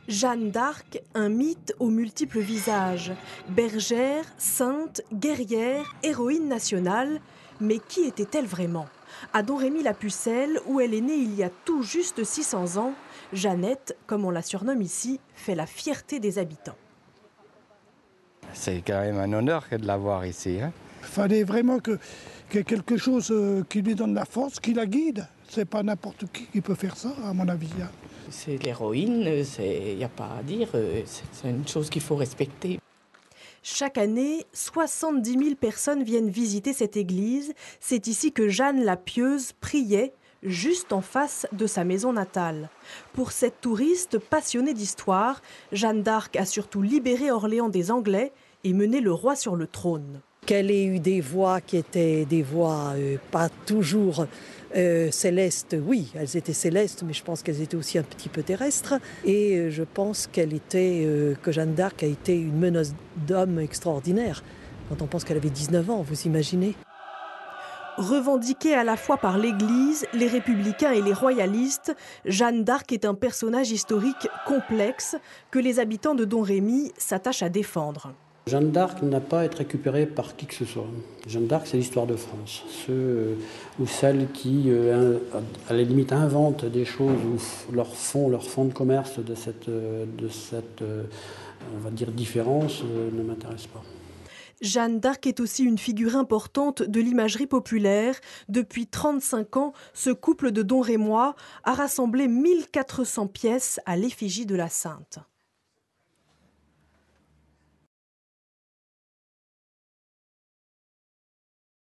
Jeanne d'Arc, un mythe aux multiples visages. Bergère, sainte, guerrière, héroïne nationale. Mais qui était-elle vraiment? À Domrémy-la-Pucelle, où elle est née il y a tout juste 600 ans, Jeannette, comme on la surnomme ici, fait la fierté des habitants. C'est quand même un honneur de l'avoir ici. Il fallait vraiment qu'il y ait quelque chose qui lui donne la force, qui la guide. C'est pas n'importe qui peut faire ça, à mon avis. C'est l'héroïne, il n'y a pas à dire, c'est une chose qu'il faut respecter. Chaque année, 70 000 personnes viennent visiter cette église. C'est ici que Jeanne la Pieuse priait, juste en face de sa maison natale. Pour cette touriste passionnée d'histoire, Jeanne d'Arc a surtout libéré Orléans des Anglais et mené le roi sur le trône. Qu'elle ait eu des voix qui étaient des voix pas toujours célestes, oui, elles étaient célestes, mais je pense qu'elles étaient aussi un petit peu terrestres. Et je pense que Jeanne d'Arc a été une meneuse d'hommes extraordinaire. Quand on pense qu'elle avait 19 ans, vous imaginez ? Revendiquée à la fois par l'Église, les républicains et les royalistes, Jeanne d'Arc est un personnage historique complexe que les habitants de Domrémy s'attachent à défendre. Jeanne d'Arc n'a pas à être récupérée par qui que ce soit. Jeanne d'Arc, c'est l'histoire de France. Ceux ou celles qui, à la limite, inventent des choses ou leur font de commerce de cette on va dire, différence ne m'intéresse pas. Jeanne d'Arc est aussi une figure importante de l'imagerie populaire. Depuis 35 ans, ce couple de Domrémois a rassemblé 1400 pièces à l'effigie de la Sainte.